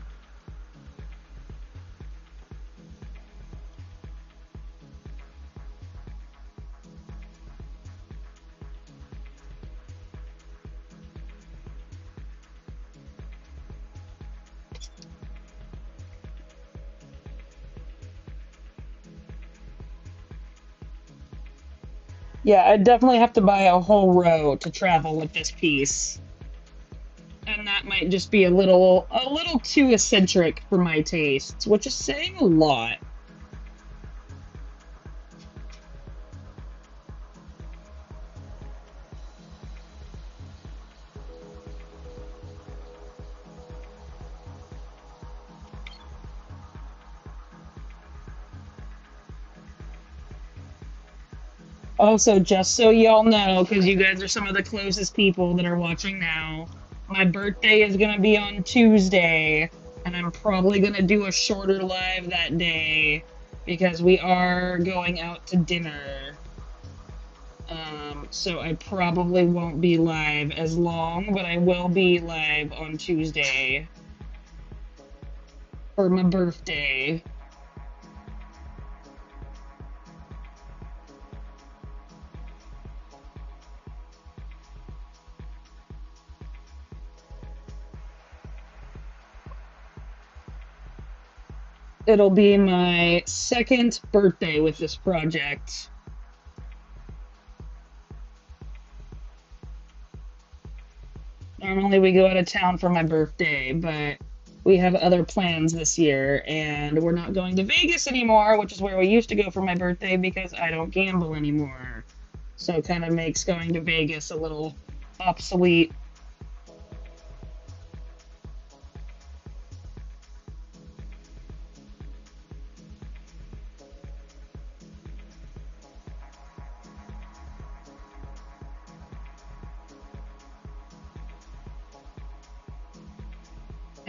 Speaker 1: Yeah, I'd definitely have to buy a whole row to travel with this piece. And that might just be a little too eccentric for my tastes, which is saying a lot. Also, just so y'all know, because you guys are some of the closest people that are watching now, my birthday is going to be on Tuesday, and I'm probably going to do a shorter live that day because we are going out to dinner. So I probably won't be live as long, but I will be live on Tuesday for my birthday. It'll be my second birthday with this project. Normally we go out of town for my birthday, but we have other plans this year, and we're not going to Vegas anymore, which is where we used to go for my birthday because I don't gamble anymore. So it kind of makes going to Vegas a little obsolete.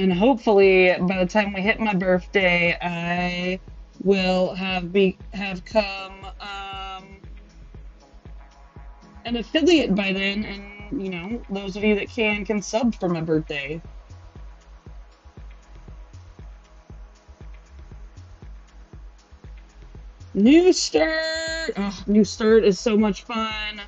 Speaker 1: And hopefully by the time we hit my birthday, I will have come an affiliate by then, and those of you that can sub for my birthday. New Start! Oh, New Start is so much fun.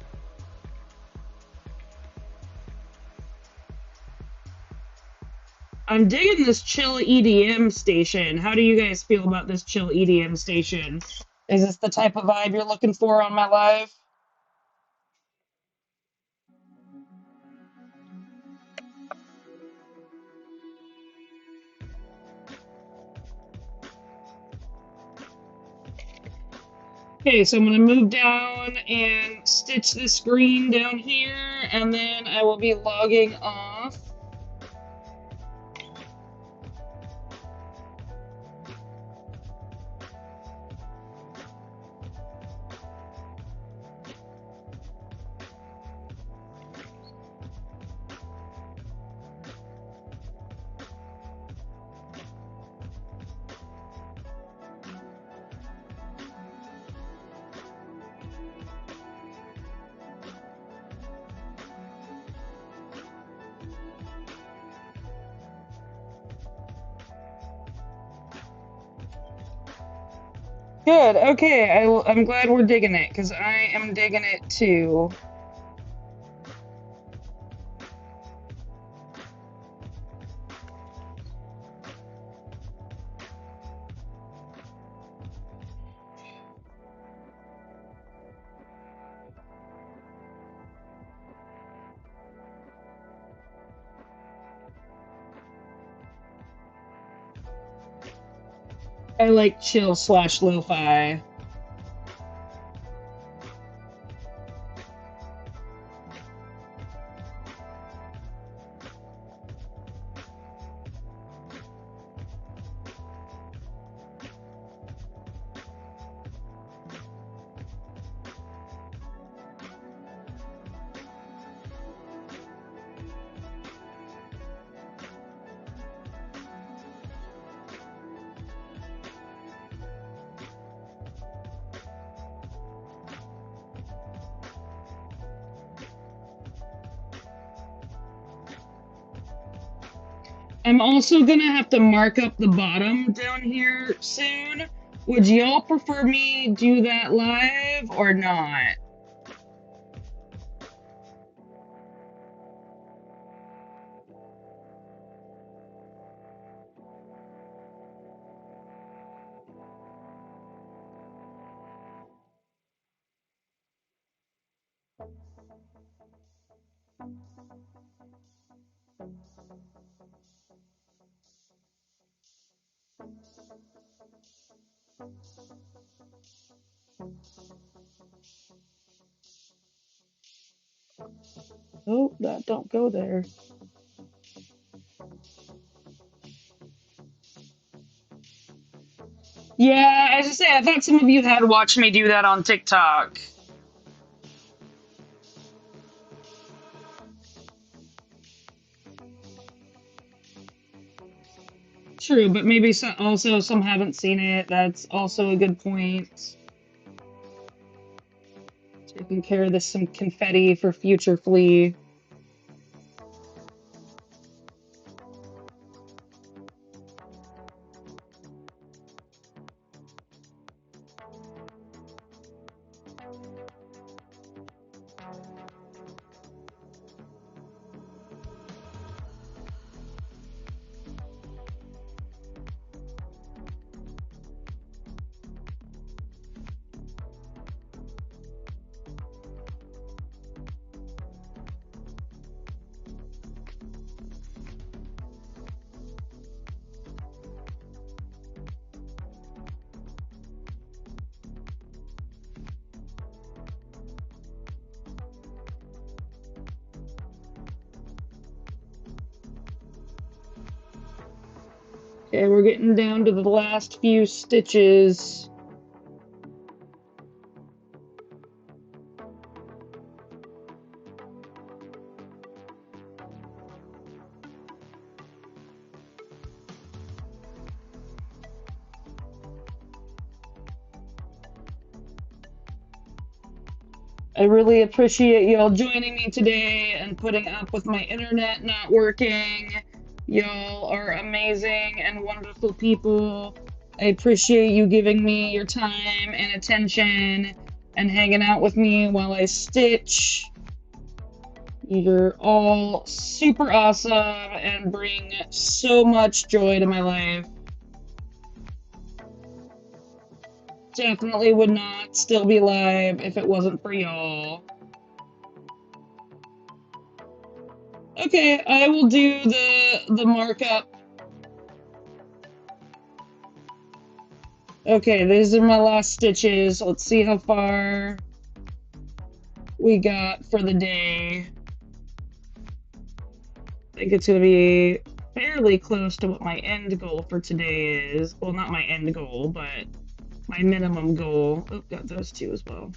Speaker 1: I'm digging this chill EDM station. How do you guys feel about this chill EDM station? Is this the type of vibe you're looking for on my live? Okay, so I'm going to move down and stitch this screen down here, and then I will be logging off. Good. Okay, I'm glad we're digging it, because I am digging it too. I like chill / lo-fi. I'm also gonna have to mark up the bottom down here soon. Would y'all prefer me do that live or not? Oh, that don't go there. Yeah, as I say, I thought some of you had watched me do that on TikTok. True, but maybe some haven't seen it. That's also a good point. Taking care of this some confetti for future flea. Okay, we're getting down to the last few stitches. I really appreciate y'all joining me today and putting up with my internet not working. Y'all are amazing and wonderful people. I appreciate you giving me your time and attention and hanging out with me while I stitch. You're all super awesome and bring so much joy to my life. Definitely would not still be alive if it wasn't for y'all. Okay, I will do the markup. Okay, these are my last stitches. Let's see how far we got for the day. I think it's gonna be fairly close to what my end goal for today is. Well, not my end goal, but my minimum goal. Oh, got those two as well.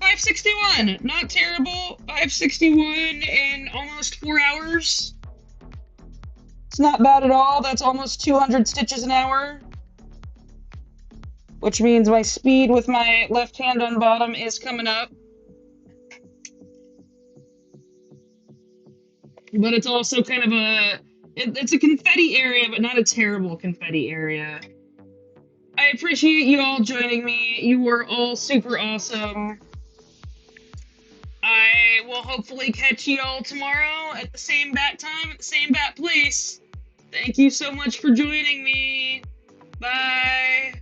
Speaker 1: 561, not terrible. 561 in almost 4 hours. It's not bad at all. That's almost 200 stitches an hour. Which means my speed with my left hand on bottom is coming up. But it's also kind of it's a confetti area, but not a terrible confetti area. I appreciate you all joining me. You were all super awesome. I will hopefully catch you all tomorrow at the same bat time, at the same bat place. Thank you so much for joining me. Bye.